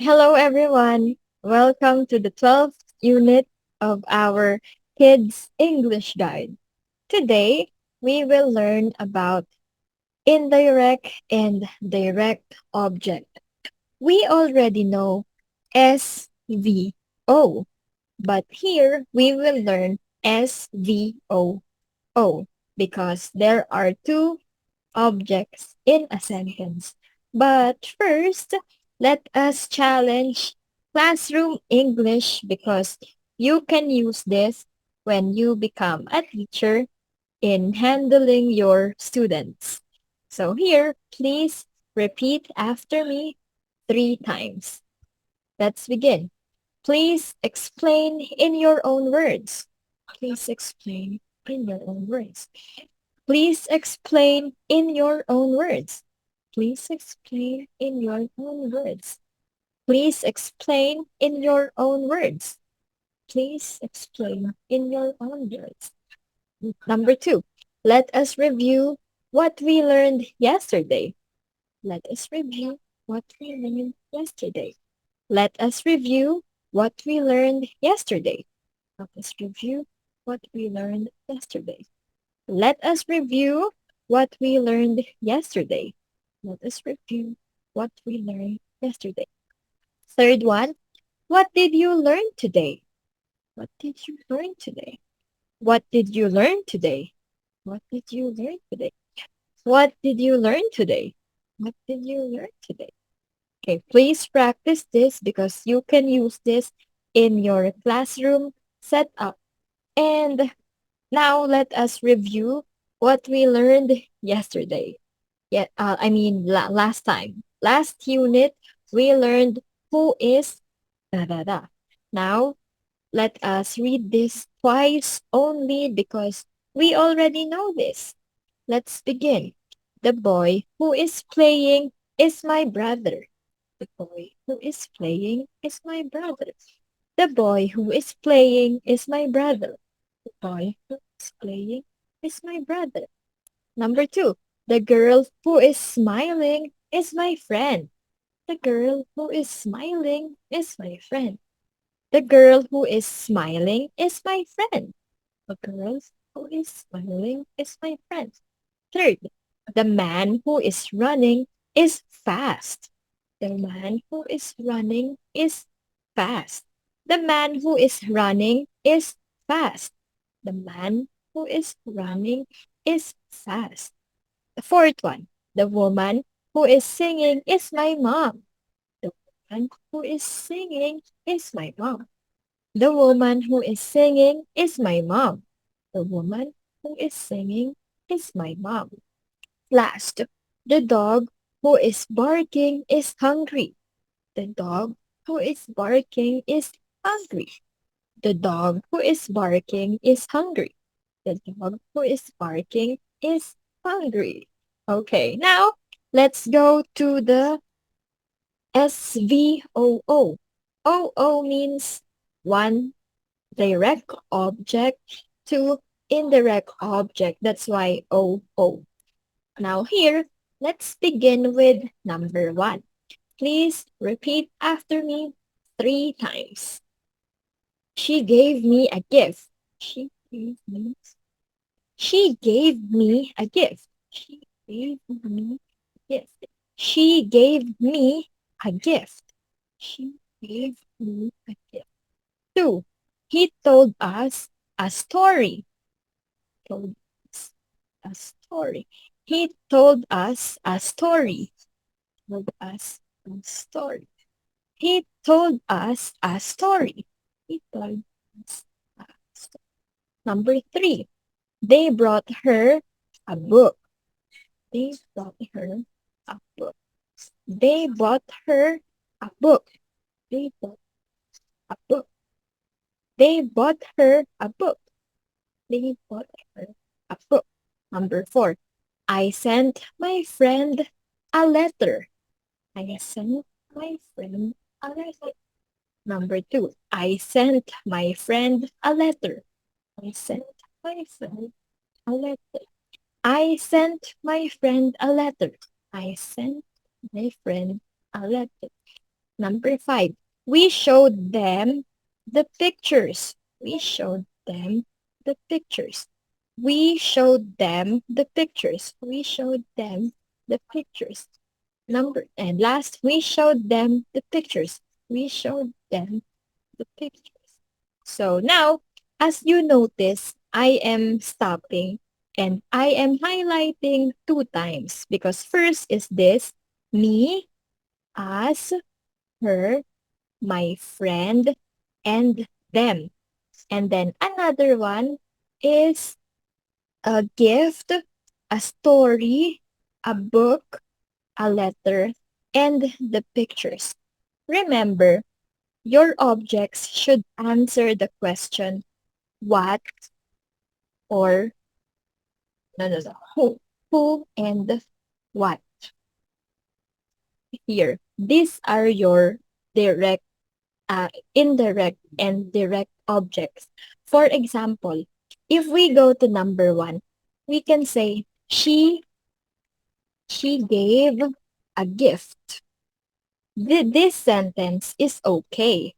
Hello, everyone. Welcome to the 12th unit of our Kids English Guide. Today, we will learn about indirect and direct object. We already know SVO, but here we will learn SVOO because there are two objects in a sentence. But first, let us challenge classroom English because you can use this when you become a teacher in handling your students. So here, please repeat after me 3 times. Let's begin. Please explain in your own words. Please explain in your own words. Please explain in your own words. Please explain in your own words. Please explain in your own words. Please explain in your own words. Number 2, let us review what we learned yesterday. Let us review what we learned yesterday. Let us review what we learned yesterday. Let us review what we learned yesterday. Let us review what we learned yesterday. Let us review what we learned yesterday. Third one, what did you learn today? What did you learn today? What did you learn today? What did you learn today? What did you learn today? What did you learn today? Okay, please practice this because you can use this in your classroom setup. And now let us review what we learned yesterday. Last time. Last unit, we learned who is da da da. Now, let us read this twice only because we already know this. Let's begin. The boy who is playing is my brother. The boy who is playing is my brother. The boy who is playing is my brother. The boy who is playing is my brother. Number 2, the girl who is smiling is my friend. The girl who is smiling is my friend. The girl who is smiling is my friend. The girl who is smiling is my friend. Third, the man who is running is fast. The man who is running is fast. The man who is running is fast. The man who is running is fast. The fourth one, the woman who is singing is my mom. The woman who is singing is my mom. The woman who is singing is my mom. The woman who is singing is my mom. Last, the dog who is barking is hungry. The dog who is barking is hungry. The dog who is barking is hungry. The dog who is barking is hungry. Okay, now let's go to the SVOO. OO means one, direct object, two, indirect object. That's why OO. Now here, let's begin with number 1. Please repeat after me 3 times. She gave me a gift. She gave me a gift. She gave me a gift. She gave me a gift. She gave me a gift. 2. He told us a story. Told us a story. He told us a story. Told us a story. He told us a story. He told us a story. Number 3. They brought her a book. They brought her a book. They bought her a book. They bought a book. They bought her a book. They bought her a book. Number 4. I sent my friend a letter. I sent my friend a letter. Number 2. I sent my friend a letter. I sent my friend a letter. I sent my friend a letter. I sent my friend a letter. Number 5, we showed them the pictures. We showed them the pictures. We showed them the pictures. We showed them the pictures. And last, we showed them the pictures. We showed them the pictures. So now, as you notice, I am stopping and I am highlighting 2 times because first is this, me, us, her, my friend, and them. And then another one is a gift, a story, a book, a letter, and the pictures. Remember, your objects should answer the question what or no, who and what. Here, these are your direct, indirect, and direct objects. For example, if we go to number 1, we can say she gave a gift. This sentence is okay,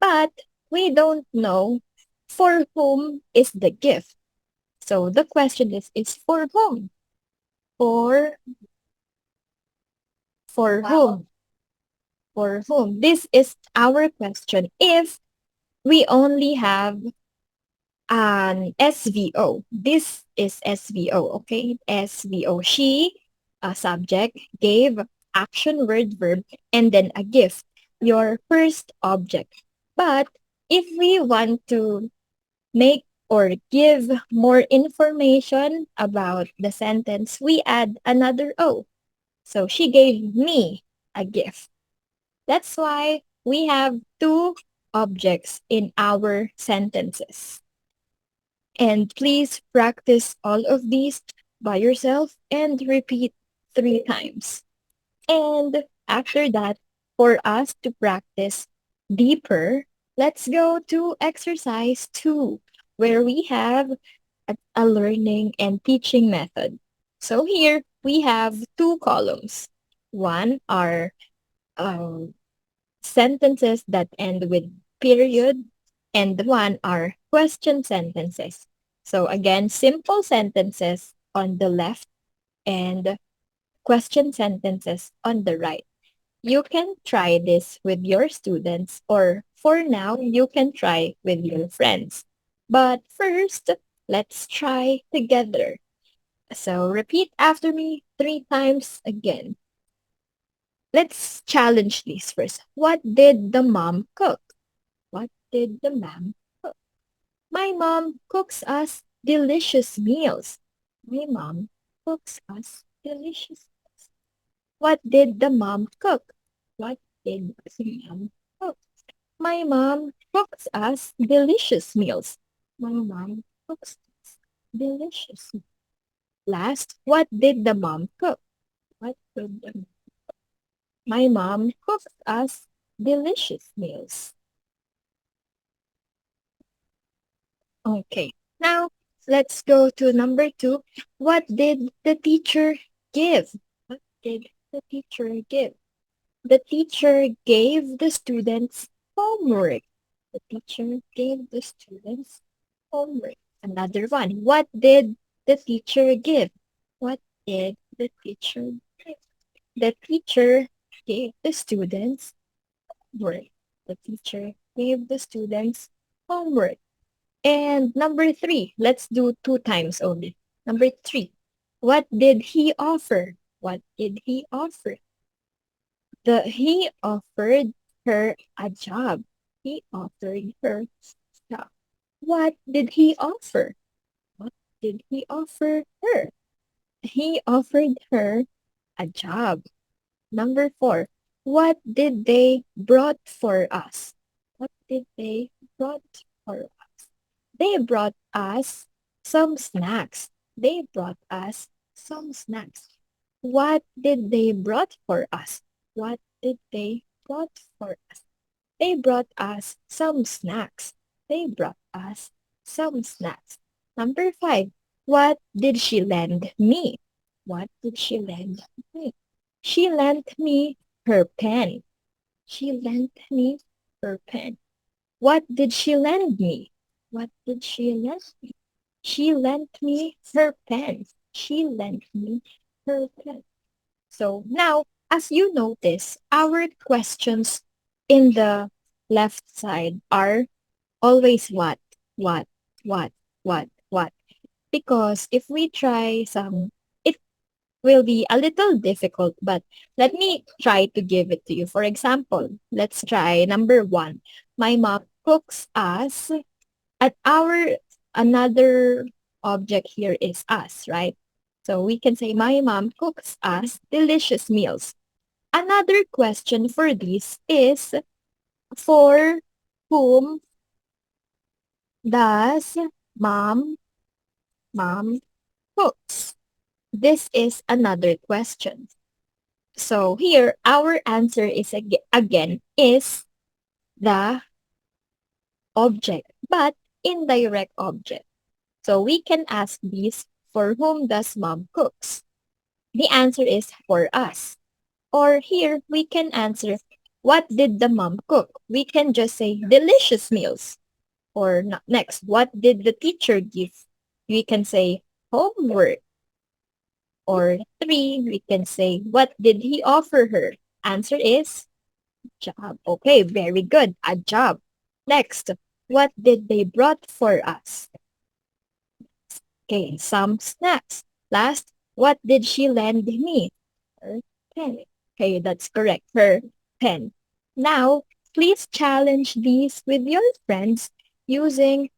but we don't know for whom is the gift. So the question is for whom? For for whom? For whom? This is our question if we only have an SVO. This is SVO, okay? SVO. She, a subject, gave action, word, verb, and then a gift, your first object. But if we want to make or give more information about the sentence, we add another O. So she gave me a gift. That's why we have 2 objects in our sentences. And please practice all of these by yourself and repeat 3 times. And after that, for us to practice deeper, let's go to exercise 2, where we have a learning and teaching method. So here we have 2 columns. One are um, sentences that end with period, and one are question sentences. So again, simple sentences on the left and question sentences on the right. You can try this with your students, or for now, you can try with your friends. But first, let's try together. So repeat after me 3 times again. Let's challenge these first. What did the mom cook? What did the mom cook? My mom cooks us delicious meals. My mom cooks us delicious meals. What did the mom cook? What did the mom cook? My mom cooks us delicious meals. My mom cooks us delicious meals. Last, what did the mom cook? What did the My mom cooks us delicious meals. Okay, now let's go to number 2. What did the teacher give? What did the teacher give? The teacher gave the students homework. The teacher gave the students homework. Another one. What did the teacher give? What did the teacher give? The teacher gave the students homework. The teacher gave the students homework. And number 3, let's do 2 times only. Number 3, what did he offer? What did he offer? He offered her a job. He offered her a job. What did he offer? What did he offer her? He offered her a job. Number 4, what did they brought for us? What did they brought for us? They brought us some snacks. They brought us some snacks. What did they brought for us? What did they brought for us? They brought us some snacks. They brought us some snacks. Number 5, what did she lend me? What did she lend me? She lent me her pen. She lent me her pen. What did she lend me? What did she lend me? She lent me her pen. She lent me her pen. So now, as you notice, our questions in the left side are always what, what, what. Because if we try some, it will be a little difficult, but let me try to give it to you. For example, let's try number one. My mom cooks us at our another object here is us, right? So we can say my mom cooks us delicious meals. Another question for this is for whom does mom mom cooks? This is another question. So here our answer is again is the object, but indirect object. So we can ask this, for whom does mom cooks? The answer is for us. Or here we can answer, what did the mom cook? We can just say delicious meals. Or next, what did the teacher give? We can say homework. Or three, we can say, what did he offer her? Answer is job. Okay, very good. A job. Next, what did they brought for us? Okay, some snacks. Last, what did she lend me? Her pen. Okay, that's correct. Her pen. Now, please challenge these with your friends using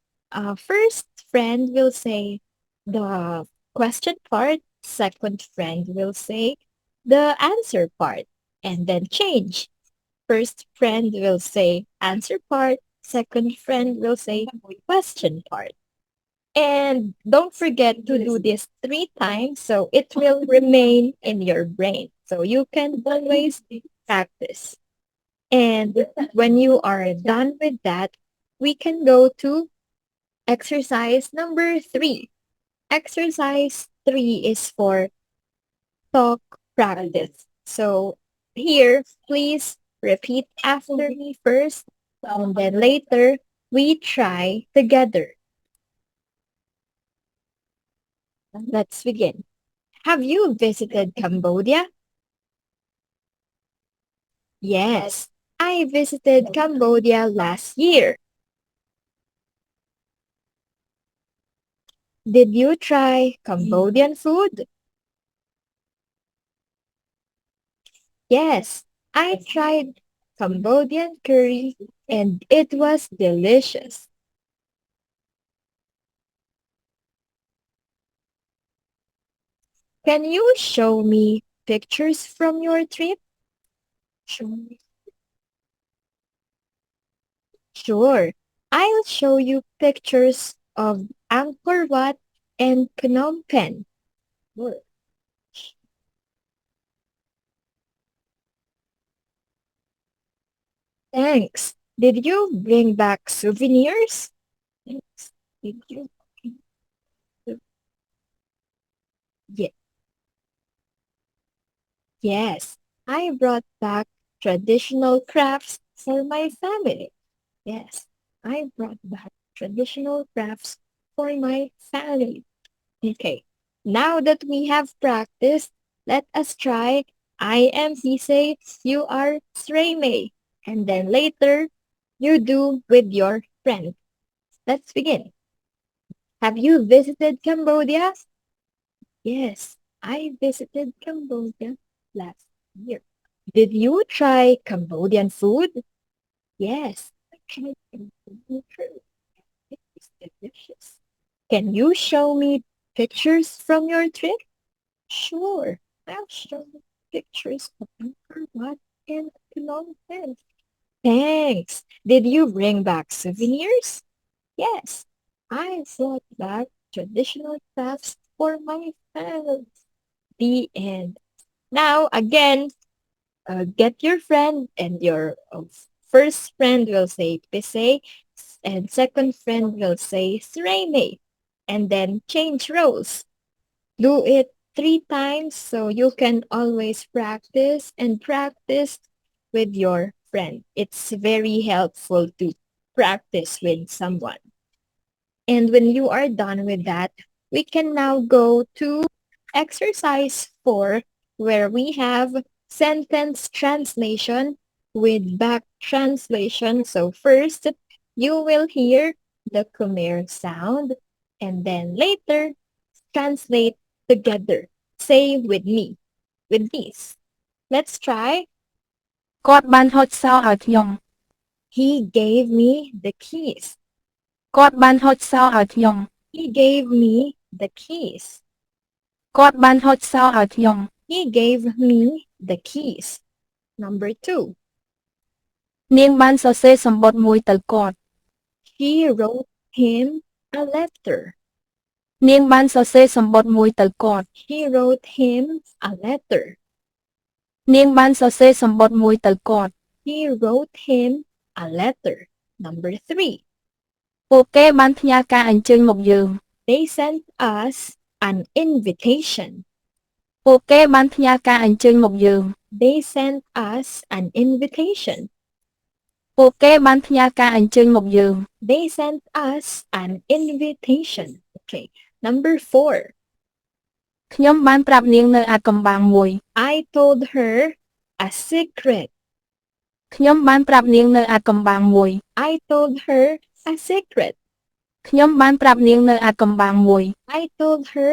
first friend will say the question part, second friend will say the answer part, and then change. First friend will say answer part, second friend will say question part. And don't forget to do this 3 times so it will remain in your brain. So you can always practice. And when you are done with that, we can go to exercise number 3. Exercise 3 is for talk practice. So here, please repeat after me first, and then later we try together. Let's begin. Have you visited Cambodia? Yes, I visited Cambodia last year. Did you try Cambodian food? Yes, I tried Cambodian curry and it was delicious. Can you show me pictures from your trip? Sure. Sure. I'll show you pictures of Angkor Wat and Phnom Penh. Sure. Thanks. Did you bring back souvenirs? Thanks. Did you? Ye- yes. I brought back traditional crafts for my family. Yes. I brought back traditional crafts for my family. Okay. Now that we have practiced, let us try I am Hisei, you are Sreimei. And then later, you do with your friend. Let's begin. Have you visited Cambodia? Yes, I visited Cambodia last year. Did you try Cambodian food? Yes, I tried Cambodian food. It is delicious. Can you show me pictures from your trip? Sure, I'll show you pictures of Angkor Wat and Phnom Penh. Thanks. Did you bring back souvenirs? Yes, I brought back traditional crafts for my family. The end. Now, again, get your friend and your first friend will say Pise and second friend will say Sreme. And then change roles. Do it 3 times so you can always practice and practice with your friend. It's very helpful to practice with someone. And when you are done with that, we can now go to exercise 4, where we have sentence translation with back translation. So first, you will hear the Khmer sound, and then later, translate together. Say with me, with these. Let's try. គាត់បានហុចសោឲ្យខ្ញុំ He gave me the keys. គាត់បានហុចសោឲ្យខ្ញុំ He gave me the keys. គាត់បានហុចសោឲ្យខ្ញុំ He gave me the keys. Number 2. នាងបានសរសេរសំបុត្រមួយទៅគាត់ She wrote him a letter. នាងបានសរសេរសំបុត្រមួយទៅគាត់ She wrote him a letter. នាងបានសរសេរសំបុត្រមួយទៅគាត់ He wrote him a letter. Number 3. ពួកគេបានផ្ញើការអញ្ជើញមកយើង They sent us an invitation. ពួកគេបានផ្ញើការអញ្ជើញមកយើង They sent us an invitation. ពួកគេបានផ្ញើការអញ្ជើញមកយើង They sent us an invitation. Okay. Number 4. ខ្ញុំបានប្រាប់នាងនៅអាថ៌កំបាំងមួយ I told her a secret. ខ្ញុំបានប្រាប់នាងនៅអាថ៌កំបាំងមួយ I told her a secret. ខ្ញុំបានប្រាប់នាងនៅអាថ៌កំបាំងមួយ I told her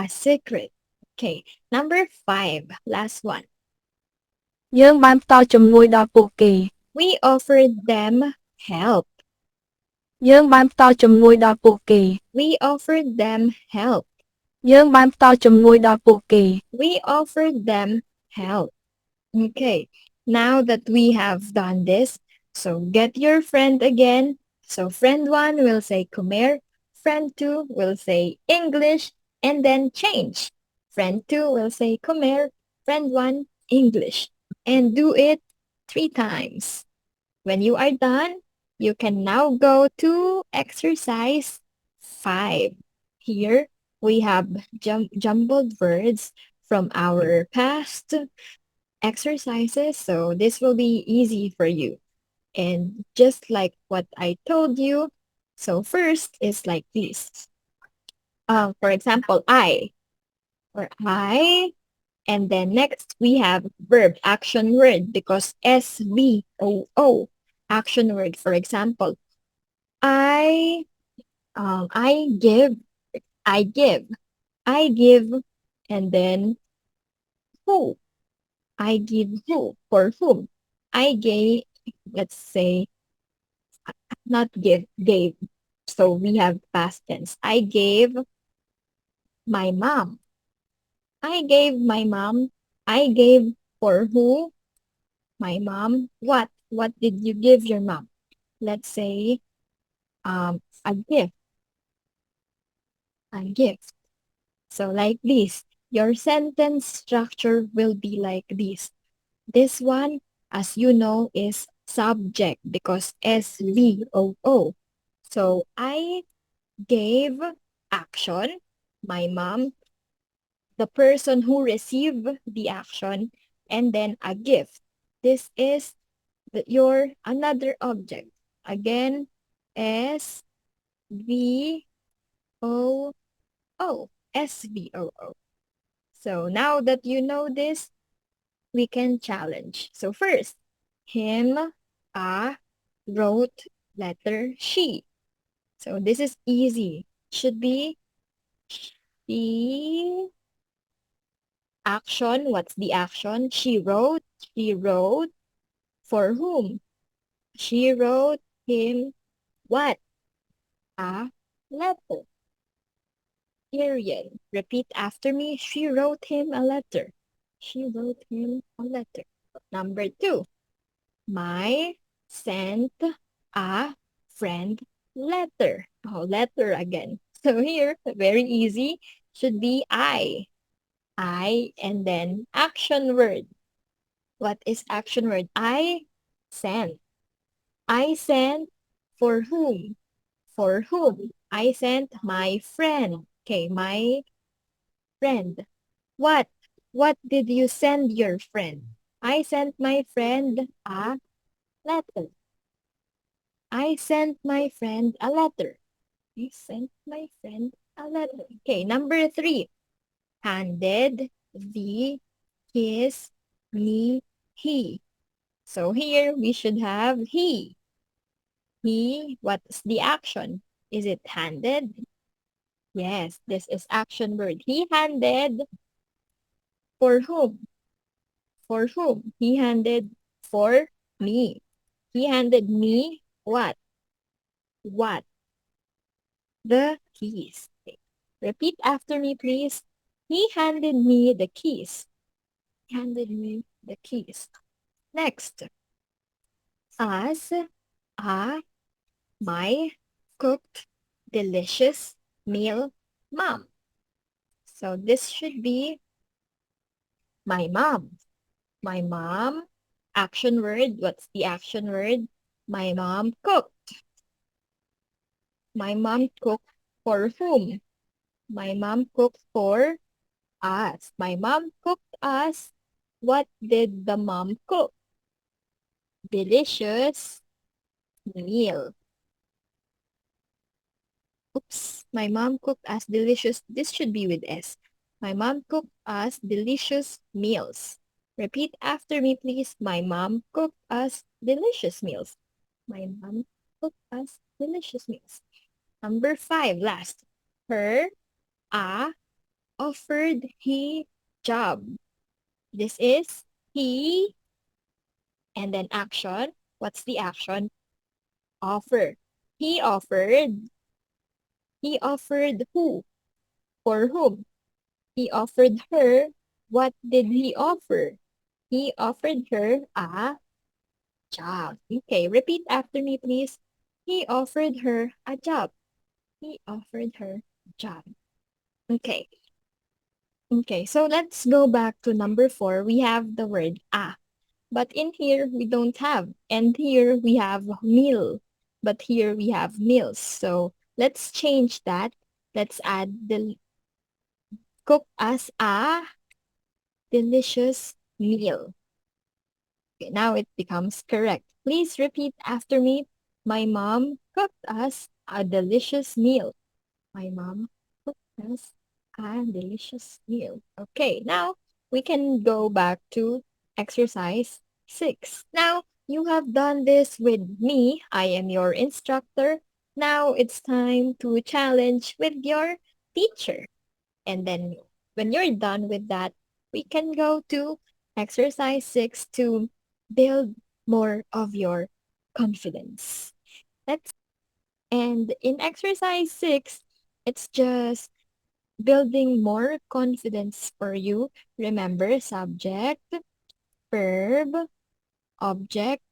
a secret. Okay. Number 5. Last one. យើងបានផ្ដល់ជំនួយដល់ពួកគេ We offered them help. យើងបានផ្ដល់ជំនួយដល់ពួកគេ We offered them help. យើងបានផ្ដល់ជំនួយដល់ពួកគេ We offered them help. Okay. Now that we have done this, so get your friend again. So friend 1 will say Khmer, friend 2 will say English, and then change. Friend 2 will say Khmer, friend 1 English, and do it 3 times. When you are done, you can now go to exercise 5. Here we have jumbled words from our past exercises, so this will be easy for you. And just like what I told you, so first is like this. For example, I, or I, and then next we have verb, action word, because SVOO, action word. For example, I give, I give, and then who, I give who, for whom. I gave, let's say, not give, gave. So we have past tense. I gave my mom. I gave my mom. I gave for who? My mom. What? What did you give your mom? Let's say, a gift. A gift. So like this, your sentence structure will be like this. This one, as you know, is subject because SVOO. So I gave action, my mom, the person who received the action, and then a gift. This is your another object. Again, SVOO. So now that you know this, we can challenge. So first, him, wrote, letter, she. So this is easy. Should be she, action. What's the action? She wrote. She wrote. For whom? She wrote him what? A letter. Period. Repeat after me. She wrote him a letter. She wrote him a letter. Number 2. My sent a friend letter. Oh, letter again. So here, very easy. Should be I. I and then action word. What is action word? I sent. I sent for whom? For whom? I sent my friend. Okay, my friend. What? What did you send your friend? I sent my friend a letter. I sent my friend a letter. I sent my friend a letter. Okay, number 3. Handed, the, his, me, he. So here we should have he. He, what's the action? Is it handed? Yes, this is action word. He handed for whom? For whom? He handed for me. He handed me what? What? The keys. Okay. Repeat after me, please. He handed me the keys. He handed me the keys. Next. As a my cooked delicious meal mom. So this should be my mom. My mom, action word. What's the action word? My mom cooked. My mom cooked for whom? My mom cooked for us. My mom cooked us. What did the mom cook? Delicious meal. Oops, my mom cooked us delicious. This should be with S. My mom cooked us delicious meals. Repeat after me, please. My mom cooked us delicious meals. My mom cooked us delicious meals. Number 5, last. Her, offered he job. This is he and then action. What's the action? Offer. He offered. He offered who? For whom? He offered her. What did he offer? He offered her a job. Okay, repeat after me, please. He offered her a job. He offered her a job. Okay. Okay, so let's go back to number 4. We have the word a. But in here, we don't have. And here, we have meal. But here, we have meals. So let's change that. Let's add the cook as a delicious meal. Okay, now it becomes correct. Please repeat after me. My mom cooked us a delicious meal. My mom cooked us a delicious meal. Okay, now we can go back to exercise 6. Now, you have done this with me. I am your instructor. Now it's time to challenge with your teacher. And then when you're done with that, we can go to exercise 6 to build more of your confidence. Let's and in exercise 6, it's just building more confidence for you. Remember subject, verb, object,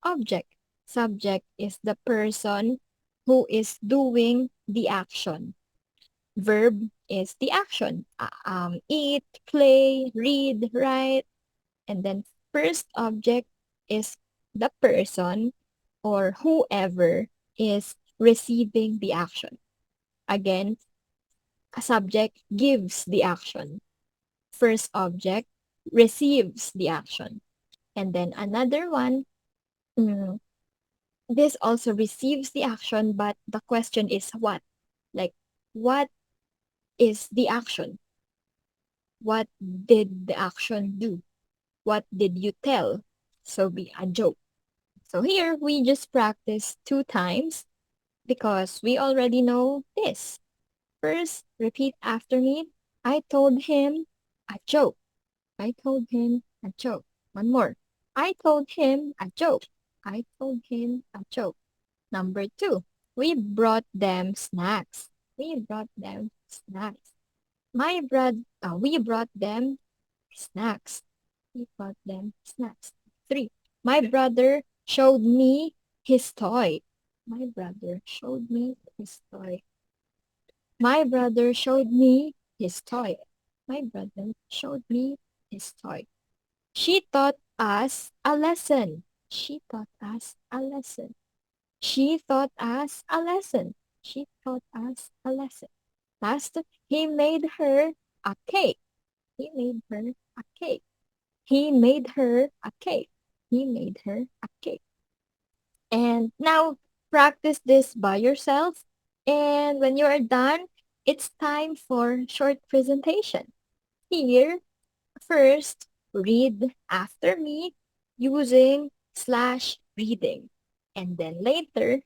object. Subject is the person who is doing the action. Verb is the action. Eat, play, read, write. And then first object is the person or whoever is receiving the action. Again, a subject gives the action. First object receives the action. And then another one, mm, this also receives the action, but the question is what? Like, what is the action? What did the action do? What did you tell? So be a joke. So here we just practice 2 times because we already know this. First, repeat after me. I told him a joke. I told him a joke. One more. I told him a joke. I told him a joke. Number 2, we brought them snacks. We brought them snacks. We brought them snacks. We brought them snacks. 3, my brother showed me his toy. My brother showed me his toy. My brother showed me his toy. My brother showed me his toy. She taught us a lesson. She taught us a lesson. She taught us a lesson. She taught us a lesson. Last, he made her a cake. He made her a cake. He made her a cake. He made her a cake. And now practice this by yourself. And when you are done, it's time for short presentation. Here, first, read after me using slash reading. And then later,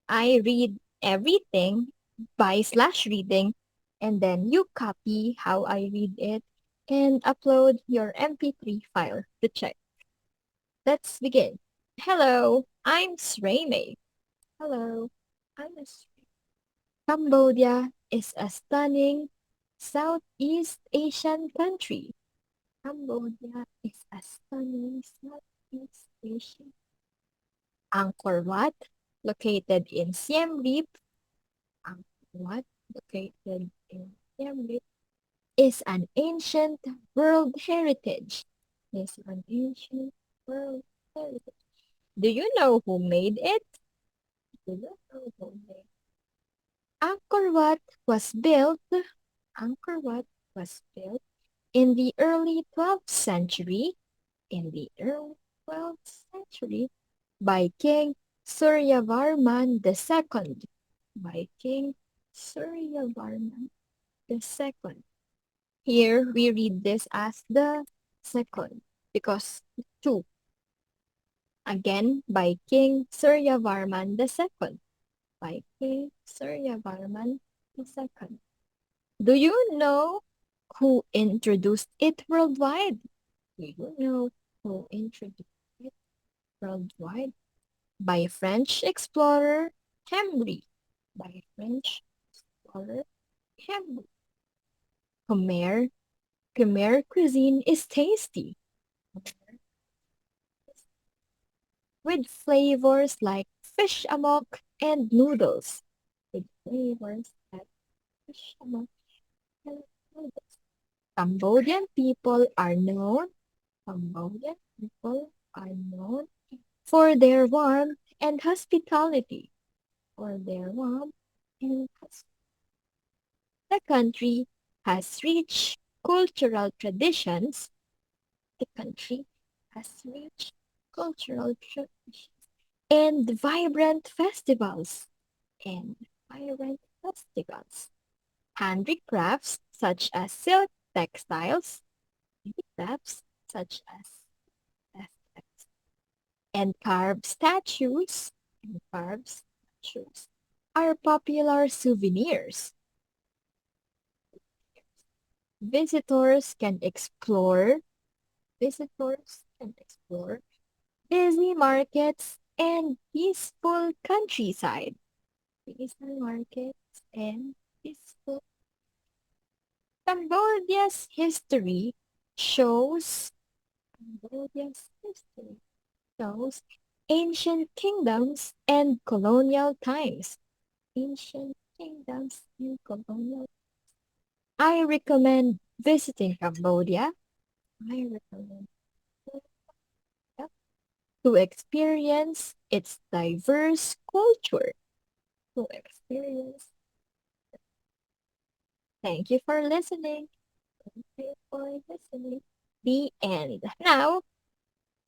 I read everything by slash reading. And then you copy how I read it and upload your MP3 file to check. Let's begin. Hello, I'm Sreime. Hello, I'm Sreime. Cambodia is a stunning Southeast Asian country. Cambodia is a stunning Southeast Asian. Angkor Wat, located in Siem Reap, Angkor Wat, located in Siem Reap, is an ancient world heritage. Is an ancient world heritage. Do you know who made it? Do you know who made it? Angkor Wat was built. Angkor Wat was built in the early 12th century. In the early 12th century, by King Suryavarman II. By King Suryavarman II. Here we read this as the second because two. Again, by King Suryavarman II. By King Suryavarman II. Do you know who introduced it worldwide? Do you know who introduced it worldwide? By French explorer Henry. By French explorer Henry. Khmer. Khmer cuisine is tasty. With flavors like fish amok and noodles. With flavors like fish amok and noodles. Cambodian people are known. Cambodian people are known for their warmth and hospitality. For their warmth and hospitality. The country has rich cultural traditions. The country has rich cultural traditions and vibrant festivals. And vibrant festivals. Handicrafts such as silk textiles, handicrafts such as textiles, and carved statues are popular souvenirs. Visitors can explore Visitors can explore busy markets and peaceful countryside. Peaceful markets and peaceful. Cambodia's history shows Cambodia's history shows ancient kingdoms and colonial times. Ancient kingdoms and colonial. I recommend visiting Cambodia. I recommend to experience its diverse culture. To experience. Thank you for listening. Thank you for listening. The end. Now,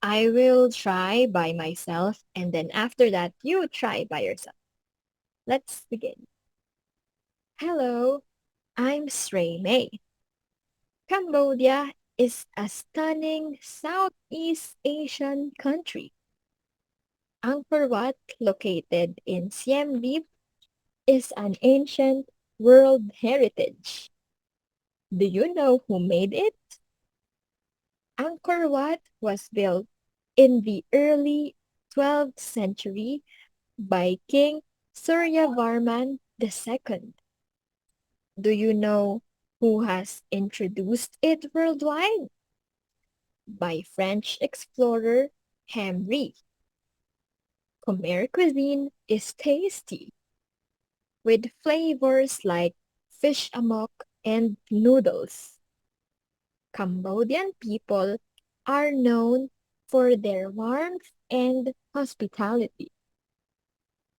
I will try by myself, and then after that, you try by yourself. Let's begin. Hello, I'm Srey May. Cambodia is a stunning Southeast Asian country. Angkor Wat, located in Siem Reap, is an ancient world heritage. Do you know who made it? Angkor Wat was built in the early 12th century by King Suryavarman II. Do you know who has introduced it worldwide? By French explorer Henry. Khmer cuisine is tasty, with flavors like fish amok and noodles. Cambodian people are known for their warmth and hospitality.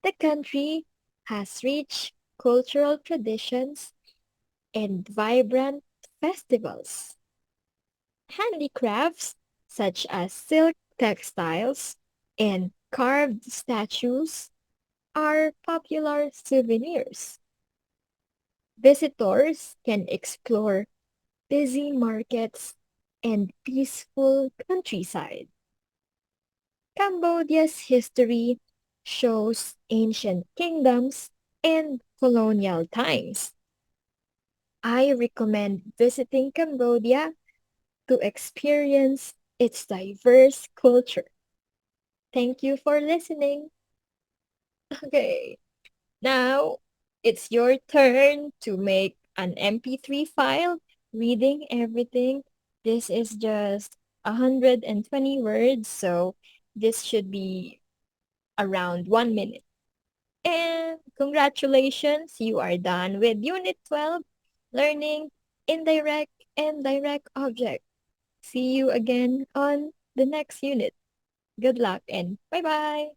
The country has rich cultural traditions and vibrant festivals. Handicrafts such as silk textiles and Carved statues are popular souvenirs. Visitors can explore busy markets and peaceful countryside. Cambodia's history shows ancient kingdoms and colonial times. I recommend visiting Cambodia to experience its diverse culture. Thank you for listening. Okay, now it's your turn to make an MP3 file reading everything. This is just 120 words, so this should be around 1 minute. And congratulations, you are done with Unit 12, Learning Indirect and Direct Object. See you again on the next unit. Good luck and bye-bye.